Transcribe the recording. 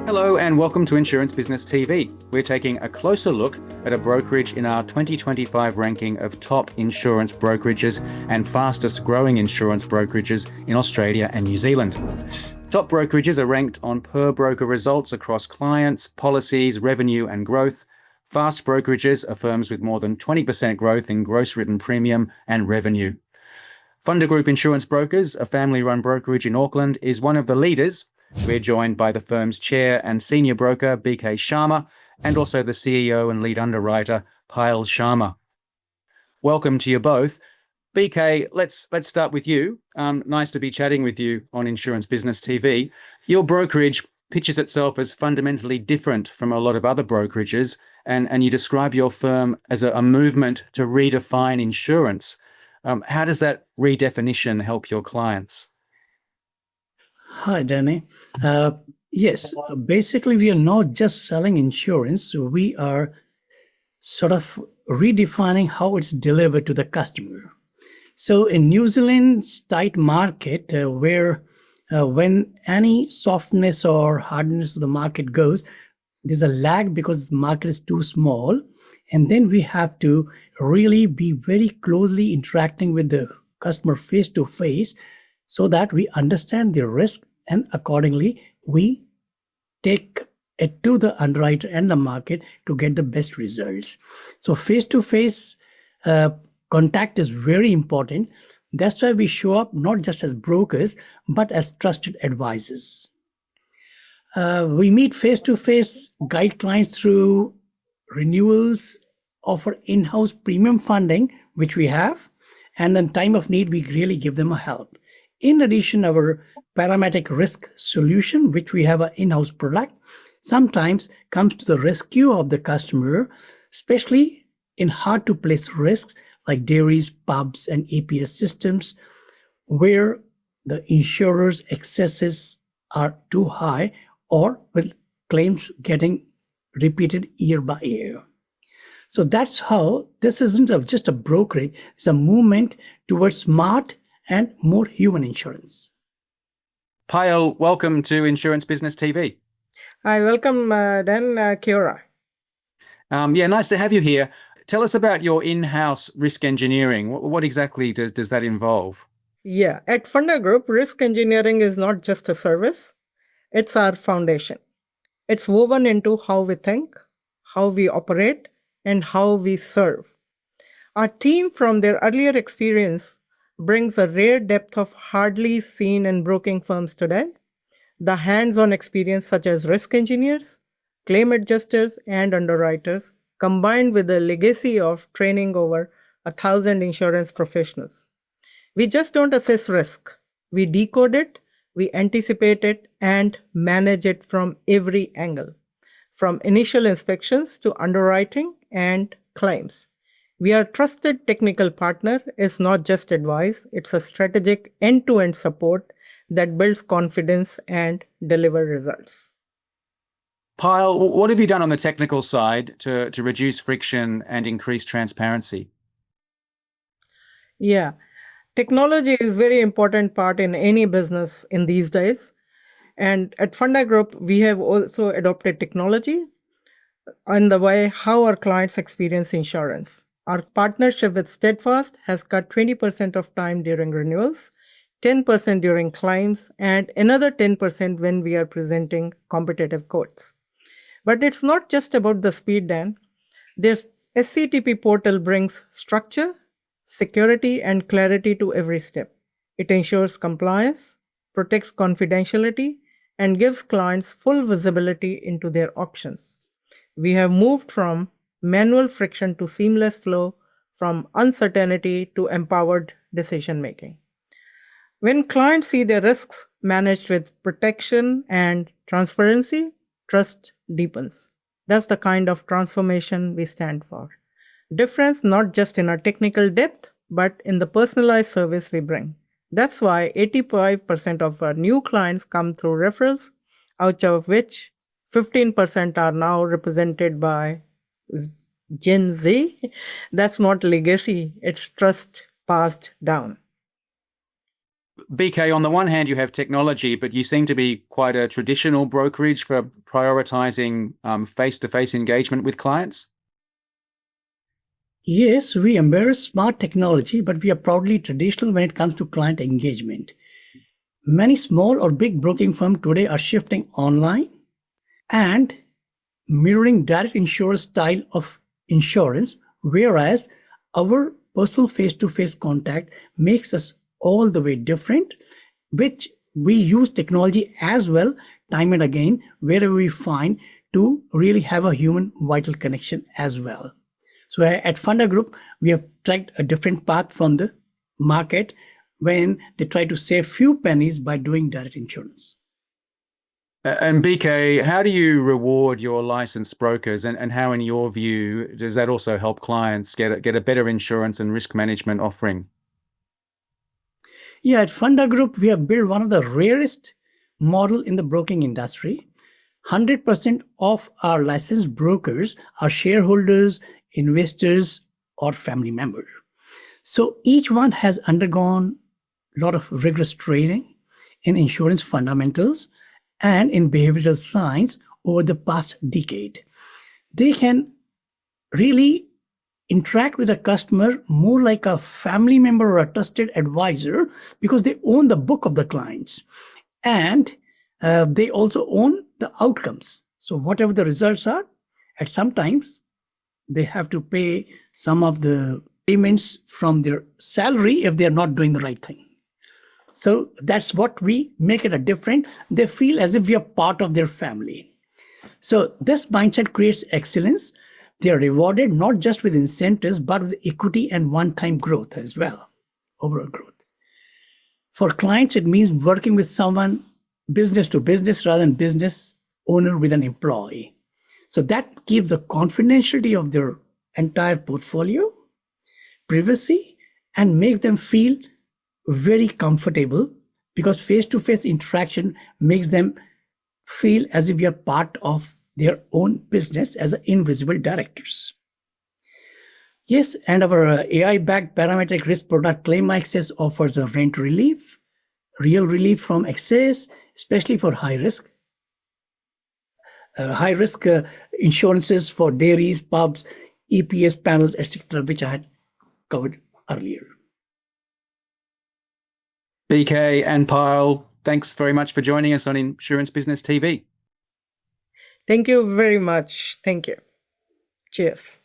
Hello and welcome to Insurance Business TV. We're taking a closer look at a brokerage in our 2025 ranking of top insurance brokerages and fastest growing insurance brokerages in Australia and New Zealand. Top brokerages are ranked on per broker results across clients, policies, revenue and growth. Fast brokerages are firms with more than 20% growth in gross written premium and revenue. Fundagroup Insurance Brokers, a family-run brokerage in Auckland, is one of the leaders. We're joined by the firm's chair and senior broker, Payal Sharma, and also the CEO and lead underwriter, Payal Sharma. Welcome to you both. BK, let's start with you. Nice to be chatting with you on Insurance Business TV. Your brokerage pitches itself as fundamentally different from a lot of other brokerages, and you describe your firm as a movement to redefine insurance. How does that redefinition help your clients? Hi, Danny. Yes, basically, we are not just selling insurance. We are sort of redefining how it's delivered to the customer. So in New Zealand's tight market, where when any softness or hardness of the market goes, there's a lag because the market is too small. And then we have to really be very closely interacting with the customer face to face so that we understand the risk and accordingly we take it to the underwriter and the market to get the best results. So face to face contact is very important. That's why we show up not just as brokers but as trusted advisors. We meet face to face, guide clients through renewals, offer in-house premium funding, which we have, and in time of need, we really give them a help. In addition, our parametric risk solution, which we have an in-house product, sometimes comes to the rescue of the customer, especially in hard-to-place risks like dairies, pubs, and APS systems, where the insurer's excesses are too high or with claims getting repeated year by year. So that's how this isn't just a brokerage, it's a movement towards smart and more human insurance. Payal, welcome to Insurance Business TV. Hi, welcome, Dan, Kiora. Nice to have you here. Tell us about your in-house risk engineering. What exactly does that involve? Yeah, at Fundagroup, risk engineering is not just a service, it's our foundation. It's woven into how we think, how we operate, and how we serve. Our team, from their earlier experience, brings a rare depth of hardly seen in broking firms today. The hands-on experience such as risk engineers, claim adjusters, and underwriters, combined with the legacy of training over 1,000 insurance professionals. We just don't assess risk. We decode it, we anticipate it, and manage it from every angle, from initial inspections to underwriting and claims. We are a trusted technical partner. It's not just advice, it's a strategic end-to-end support that builds confidence and deliver results. Payal, what have you done on the technical side to reduce friction and increase transparency? Yeah, technology is a very important part in any business in these days. And at Fundagroup, we have also adopted technology in the way how our clients experience insurance. Our partnership with Steadfast has cut 20% of time during renewals, 10% during claims, and another 10% when we are presenting competitive quotes. But it's not just about the speed, Dan. Their SCTP portal brings structure, security, and clarity to every step. It ensures compliance, protects confidentiality, and gives clients full visibility into their options. We have moved from manual friction to seamless flow, from uncertainty to empowered decision-making. When clients see their risks managed with protection and transparency, trust deepens. That's the kind of transformation we stand for. Difference not just in our technical depth, but in the personalized service we bring. That's why 85% of our new clients come through referrals, out of which 15% are now represented by Gen Z. That's not legacy, it's trust passed down. BK, on the one hand, you have technology, but you seem to be quite a traditional brokerage for prioritizing face-to-face engagement with clients. Yes, we embrace smart technology, but we are proudly traditional when it comes to client engagement. Many small or big broking firms today are shifting online and mirroring direct insurer style of insurance, whereas our personal face-to-face contact makes us all the way different, which we use technology as well, time and again, wherever we find to really have a human vital connection as well. So at Fundagroup, we have tried a different path from the market when they try to save few pennies by doing direct insurance. And BK, how do you reward your licensed brokers, and how, in your view, does that also help clients get a better insurance and risk management offering? Yeah, at Fundagroup, we have built one of the rarest model in the broking industry. 100% of our licensed brokers are shareholders, investors, or family members. So each one has undergone a lot of rigorous training in insurance fundamentals and in behavioral science over the past decade. They can really interact with a customer more like a family member or a trusted advisor because they own the book of the clients, and they also own the outcomes. So whatever the results are, at sometimes they have to pay some of the payments from their salary if they're not doing the right thing. So that's what we make it a different. They feel as if we are part of their family. So this mindset creates excellence. They are rewarded not just with incentives, but with equity and one-time growth as well, overall growth. For clients, it means working with someone business to business rather than business owner with an employee. So that keeps the confidentiality of their entire portfolio, privacy, and make them feel very comfortable because face-to-face interaction makes them feel as if we are part of their own business as invisible directors. Yes, and our AI-backed parametric risk product Claim Access offers a rent relief, real relief from excess, especially for high risk insurances for dairies, pubs, EPS panels, etc., which I had covered earlier. BK and Payal, thanks very much for joining us on Insurance Business TV. Thank you very much. Thank you. Cheers.